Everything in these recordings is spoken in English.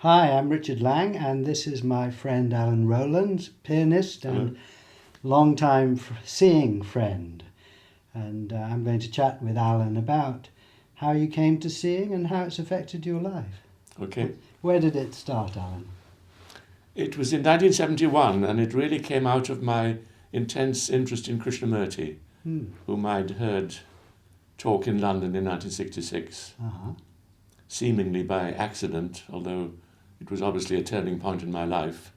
Hi, I'm Richard Lang, and this is my friend Allan Roland, pianist and long-time seeing friend. And I'm going to chat with Allan about how you came to seeing and how it's affected your life. Okay. Where did it start, Allan? It was in 1971, and it really came out of my intense interest in Krishnamurti, whom I'd heard talk in London in 1966, seemingly by accident, although it was obviously a turning point in my life,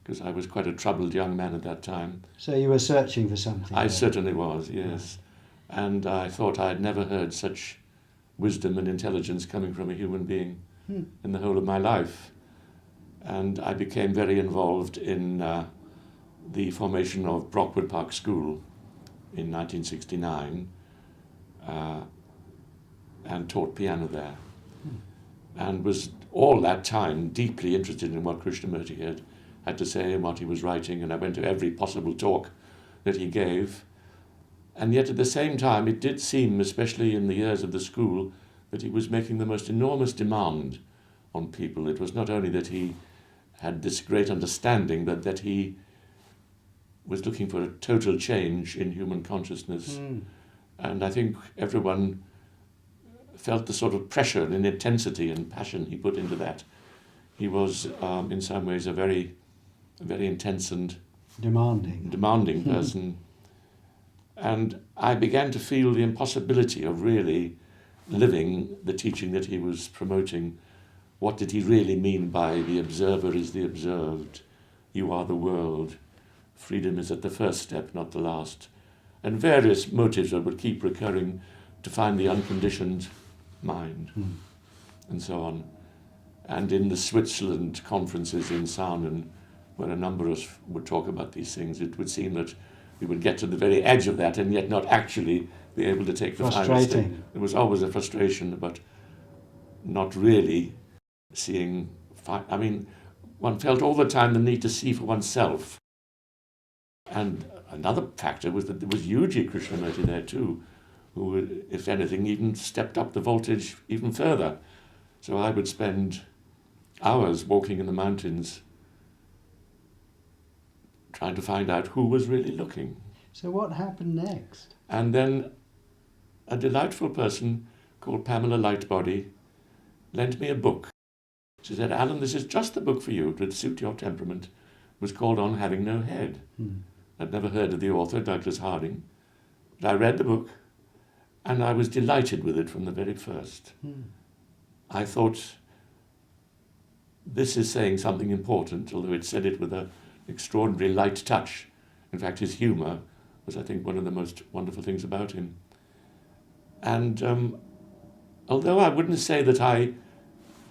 because I was quite a troubled young man at that time. So you were searching for something? I certainly was, yes. And I thought I had never heard such wisdom and intelligence coming from a human being in the whole of my life. And I became very involved in the formation of Brockwood Park School in 1969 and taught piano there. And was all that time deeply interested in what Krishnamurti had to say and what he was writing, and I went to every possible talk that he gave. And yet at the same time it did seem, especially in the years of the school, that he was making the most enormous demand on people. It was not only that he had this great understanding, but that he was looking for a total change in human consciousness. And I think everyone felt the sort of pressure and intensity and passion he put into that. He was, in some ways, a very intense and demanding person. And I began to feel the impossibility of really living the teaching that he was promoting. What did he really mean by the observer is the observed? You are the world. Freedom is at the first step, not the last. And various motives that would keep recurring to find the unconditioned mind, and so on. And in the Switzerland conferences in Sarnen, where a number of us would talk about these things, it would seem that we would get to the very edge of that and yet not actually be able to take the final step. It was always a frustration about not really seeing. I mean, one felt all the time the need to see for oneself. And another factor was that there was Yuji Krishnamurti there too, who, if anything, even stepped up the voltage even further. So I would spend hours walking in the mountains trying to find out who was really looking. So what happened next? And then a delightful person called Pamela Lightbody lent me a book. She said, "Allan, this is just the book for you to suit your temperament." It was called On Having No Head. I'd never heard of the author, Douglas Harding. But I read the book, and I was delighted with it from the very first. I thought, this is saying something important, although it said it with an extraordinary light touch. In fact, his humour was, I think, one of the most wonderful things about him. And although I wouldn't say that I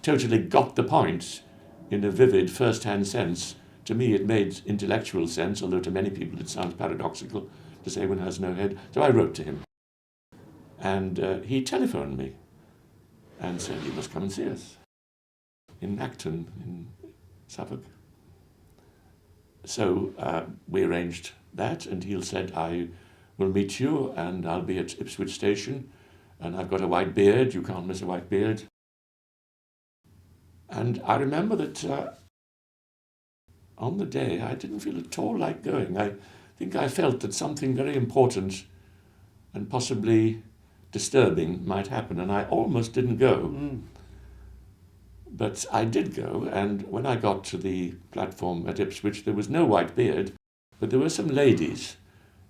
totally got the point in a vivid first-hand sense, to me it made intellectual sense, although to many people it sounds paradoxical to say one has no head. So I wrote to him. And he telephoned me and said, "You must come and see us in Acton, in Suffolk." So we arranged that, and he said, "I will meet you, and I'll be at Ipswich Station, and I've got a white beard. You can't miss a white beard." And I remember that on the day I didn't feel at all like going. I think I felt that something very important and possibly disturbing might happen, and I almost didn't go. But I did go, and when I got to the platform at Ipswich, there was no white beard, but there were some ladies,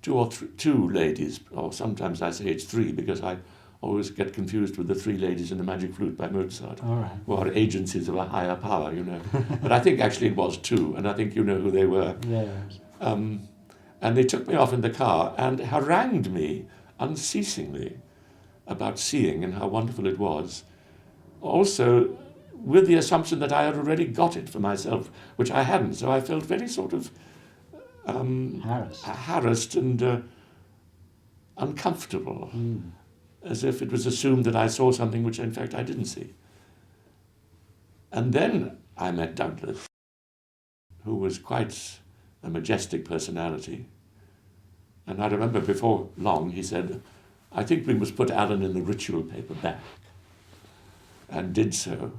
two ladies, or sometimes I say it's three, because I always get confused with the Three Ladies in the Magic Flute by Mozart, who are agencies of a higher power, you know. But I think actually it was two, and I think you know who they were. Yes. And they took me off in the car and harangued me unceasingly about seeing and how wonderful it was. Also, with the assumption that I had already got it for myself, which I hadn't. So I felt very sort of harassed and uncomfortable, as if it was assumed that I saw something which in fact I didn't see. And then I met Douglas, who was quite a majestic personality. And I remember before long he said, "I think we must put Allan in the ritual paper back," and did so.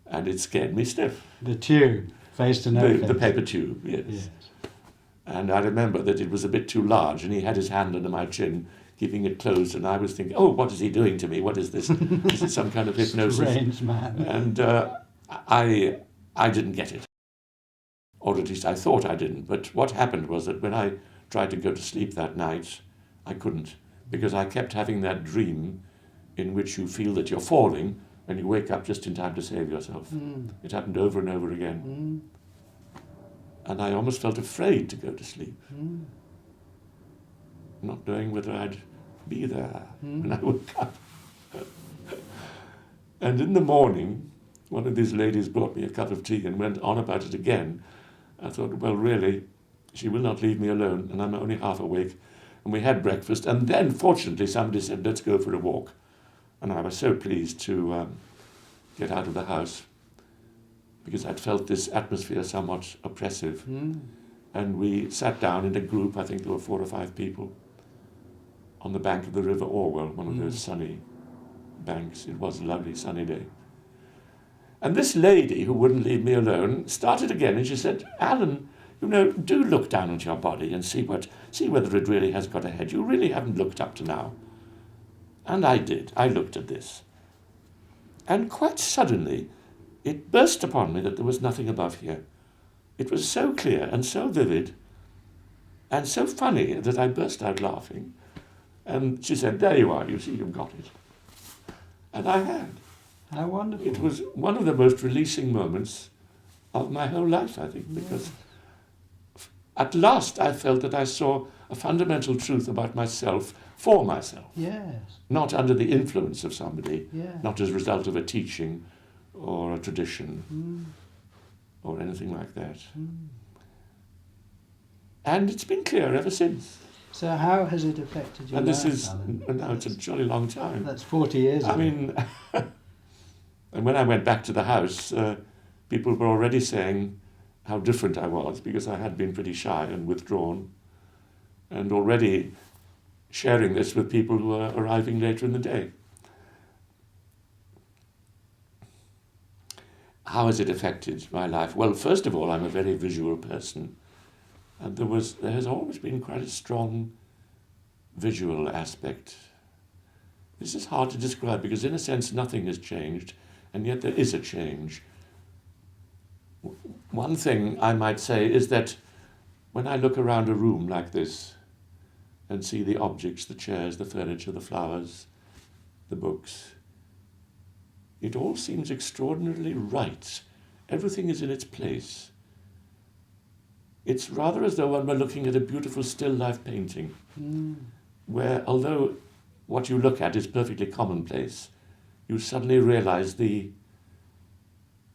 and it scared me stiff. The tube, face to no face. The paper tube, yes. Yes. And I remember that it was a bit too large, and he had his hand under my chin, keeping it closed, and I was thinking, oh, what is he doing to me? What is this? Is it some kind of hypnosis? Strange man. And I didn't get it. Or at least I thought I didn't. But what happened was that when I tried to go to sleep that night, I couldn't, because I kept having that dream in which you feel that you're falling and you wake up just in time to save yourself. It happened over and over again. And I almost felt afraid to go to sleep, not knowing whether I'd be there when I woke up. And in the morning, one of these ladies brought me a cup of tea and went on about it again. I thought, well, really, she will not leave me alone, and I'm only half awake. And we had breakfast, and then, fortunately, somebody said, let's go for a walk. And I was so pleased to get out of the house, because I'd felt this atmosphere somewhat oppressive. And we sat down in a group, I think there were 4 or 5 people, on the bank of the River Orwell, one of those sunny banks. It was a lovely sunny day. And this lady, who wouldn't leave me alone, started again, and she said, Alan, you know, do look down at your body and see whether it really has got a head. You really haven't looked up to now. And I did. I looked at this. And quite suddenly, it burst upon me that there was nothing above here. It was so clear and so vivid and so funny that I burst out laughing. And she said, there you are, you see, you've got it. And I had. How wonderful. It was one of the most releasing moments of my whole life, I think, because at last I felt that I saw a fundamental truth about myself for myself. Yes. Not under the influence of somebody, Yeah. not as a result of a teaching or a tradition or anything like that. And it's been clear ever since. So how has it affected your And life, this is, Alan? and now it's a jolly long time. That's 40 years ago. I mean, and when I went back to the house, people were already saying how different I was, because I had been pretty shy and withdrawn, and already sharing this with people who were arriving later in the day. How has it affected my life? Well, first of all, I'm a very visual person, and there has always been quite a strong visual aspect. This is hard to describe, because in a sense nothing has changed, and yet there is a change. One thing I might say is that when I look around a room like this and see the objects, the chairs, the furniture, the flowers, the books, it all seems extraordinarily right. Everything is in its place. It's rather as though one were looking at a beautiful still life painting, where although what you look at is perfectly commonplace, you suddenly realize the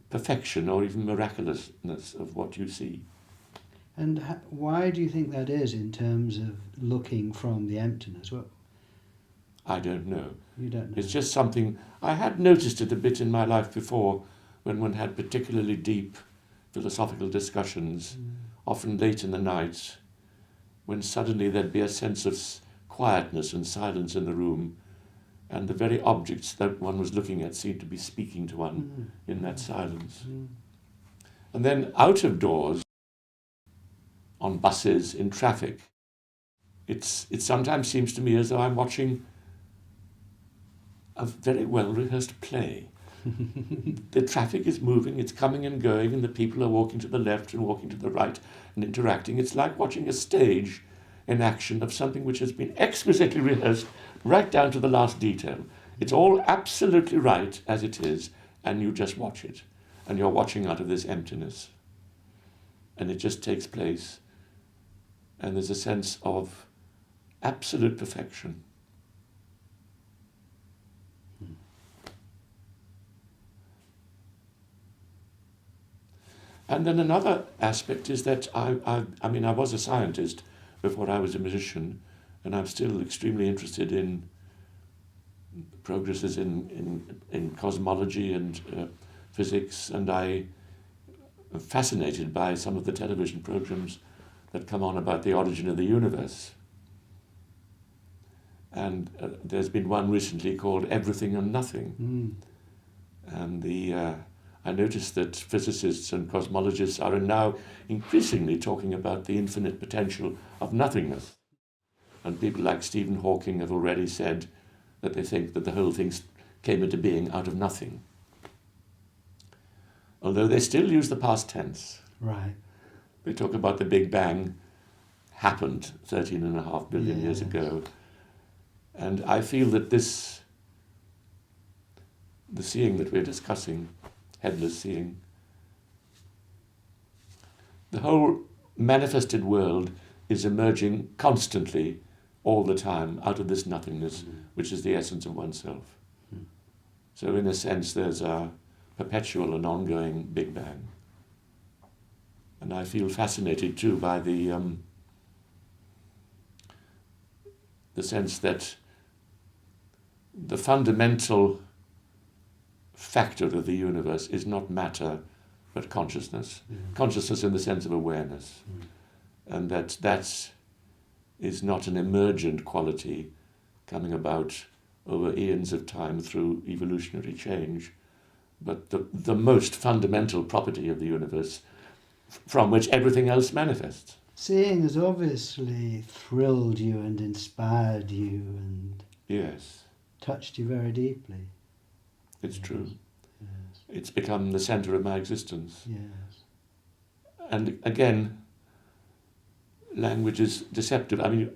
perfection or even miraculousness of what you see. And why do you think that is in terms of looking from the emptiness? Well, I don't know. you don't know. It's just something, I had noticed it a bit in my life before, when one had particularly deep philosophical discussions, often late in the night, when suddenly there'd be a sense of quietness and silence in the room, and the very objects that one was looking at seemed to be speaking to one in that silence. And then out of doors, on buses, in traffic, it sometimes seems to me as though I'm watching a very well-rehearsed play. The traffic is moving, it's coming and going, and the people are walking to the left and walking to the right and interacting. It's like watching a stage in action of something which has been exquisitely rehearsed right down to the last detail. It's all absolutely right as it is, and you just watch it. And you're watching out of this emptiness. And it just takes place. And there's a sense of absolute perfection. And then another aspect is that I mean, I was a scientist before I was a musician, and I'm still extremely interested in progresses in cosmology and physics, and I am fascinated by some of the television programs that come on about the origin of the universe. And there's been one recently called Everything and Nothing. And I notice that physicists and cosmologists are now increasingly talking about the infinite potential of nothingness. And people like Stephen Hawking have already said that they think that the whole thing came into being out of nothing. Although they still use the past tense. Right. They talk about the Big Bang happened 13.5 billion years ago. And I feel that the seeing that we're discussing, headless seeing, the whole manifested world is emerging constantly, all the time, out of this nothingness, which is the essence of oneself. So in a sense, there's a perpetual and ongoing Big Bang. And I feel fascinated too by the sense that the fundamental factor of the universe is not matter, but consciousness. Consciousness in the sense of awareness. And that is not an emergent quality coming about over eons of time through evolutionary change, but the most fundamental property of the universe from which everything else manifests. Seeing has obviously thrilled you and inspired you and Yes, touched you very deeply. it's true. Yes. It's become the centre of my existence. Yes. And again, language is deceptive. I mean,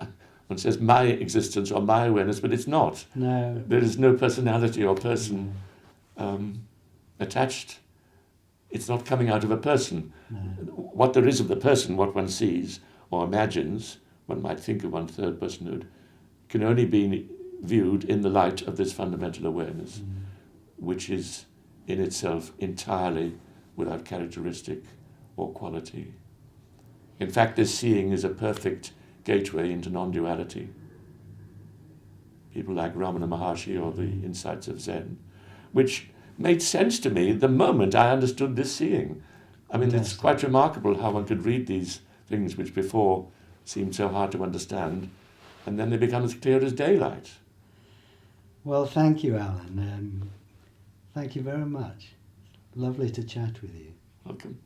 one says my existence or my awareness, but it's not. No. There is no personality or person attached. It's not coming out of a person. No. What there is of the person, what one sees or imagines, one might think of one third personhood, can only be viewed in the light of this fundamental awareness, which is in itself entirely without characteristic or quality. In fact, this seeing is a perfect gateway into non-duality. People like Ramana Maharshi or the insights of Zen, which made sense to me the moment I understood this seeing. I mean, it's quite remarkable how one could read these things which before seemed so hard to understand, and then they become as clear as daylight. Well, thank you, Alan. Thank you very much. Lovely to chat with you. Welcome.